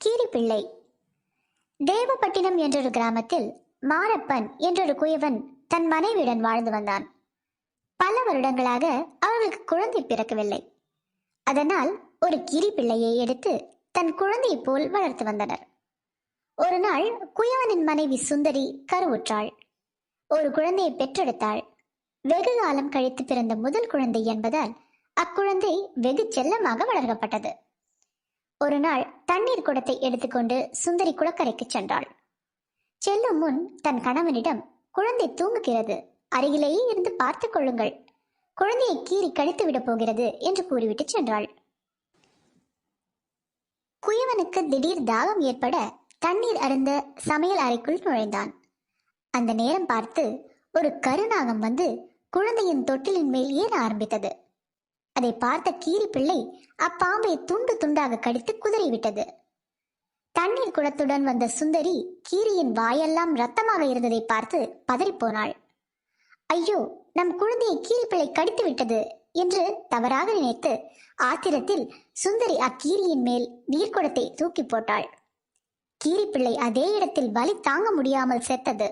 கீரிப்பிள்ளை. தேவப்பட்டினம் என்றொரு கிராமத்தில் மாரப்பன் என்றொரு குயவன் தன் மனைவியுடன் வாழ்ந்து வந்தான். பல வருடங்களாக அவர்களுக்கு குழந்தை பிறக்கவில்லை. அதனால் ஒரு கீரிப்பிள்ளையை எடுத்து தன் குழந்தையை போல் வளர்த்து வந்தனர். ஒரு நாள் குயவனின் மனைவி சுந்தரி கருவுற்றாள். ஒரு குழந்தையை பெற்றெடுத்தாள். வெகு காலம் கழித்து பிறந்த முதல் குழந்தை என்பதால் அக்குழந்தை வெகு செல்லமாக வளர்க்கப்பட்டது. ஒரு நாள் தண்ணீர் குடத்தை எடுத்துக்கொண்டு சுந்தரி குளக்கரைக்கு சென்றாள். செல்லும் முன் தன் கணவனிடம், குழந்தை தூங்குகிறது, அருகிலேயே இருந்து பார்த்துக் கொள்ளுங்கள், குழந்தையை கீறி கழித்து விடப் போகிறது என்று கூறிவிட்டு சென்றாள். குயவனுக்கு திடீர் தாகம் ஏற்பட தண்ணீர் அருந்த சமையல் அறைக்குள் நுழைந்தான். அந்த நேரம் பார்த்து ஒரு கருநாகம் வந்து குழந்தையின் தொட்டிலின் மேல் ஏற ஆரம்பித்தது. அதை பார்த்த கீரிப்பிள்ளை அப்பாம்பை துண்டு துண்டாக கடித்து குதறிவிட்டது. தண்ணீர் குடத்துடன் வந்த சுந்தரி கீரியின் வாயெல்லாம் ரத்தமாக இருந்ததை பார்த்து பதறிப்போனாள். ஐயோ, நம் குழந்தையை கீரிப்பிள்ளை கடித்து விட்டது என்று தவறாக நினைத்து ஆத்திரத்தில் சுந்தரி அக்கீரியின் மேல் நீர்க்குடத்தை தூக்கி போட்டாள். கீரிப்பிள்ளை அதே இடத்தில் வலி தாங்க முடியாமல் செத்தது.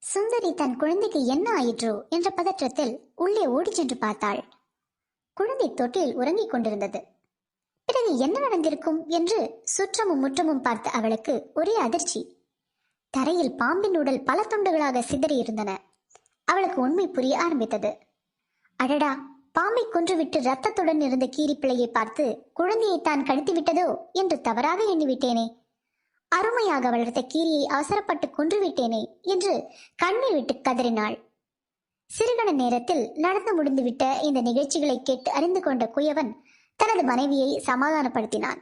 சுந்தரி தன் குழந்தைக்கு என்ன ஆயிற்றோ என்ற பதற்றத்தில் உள்ளே ஓடி சென்று பார்த்தாள். குழந்தை தொட்டில் உறங்கிக் கொண்டிருந்தது. பிறகு என்ன நடந்திருக்கும் என்று சுற்றமும் முற்றமும் பார்த்த அவளுக்கு ஒரே அதிர்ச்சி. தரையில் பாம்பின் உடல் பல துண்டுகளாக சிதறி இருந்தன. அவளுக்கு உண்மை புரிய ஆரம்பித்தது. அடடா, பாம்பை கொன்றுவிட்டு ரத்தத்துடன் இருந்த கீரிப்பிள்ளையை பார்த்து குழந்தையை தான் கடித்து விட்டதோ என்று தவறாக எண்ணிவிட்டேனே. அருமையாக வளர்த்த கீரியை அவசரப்பட்டு கொன்றுவிட்டேனே என்று கண்ணீர் விட்டு கதறினாள். சிறுகண நேரத்தில் நடந்து முடிந்துவிட்ட இந்த நிகழ்ச்சிகளை கேட்டு அறிந்து கொண்ட குயவன் தனது மனைவியை சமாதானப்படுத்தினான்.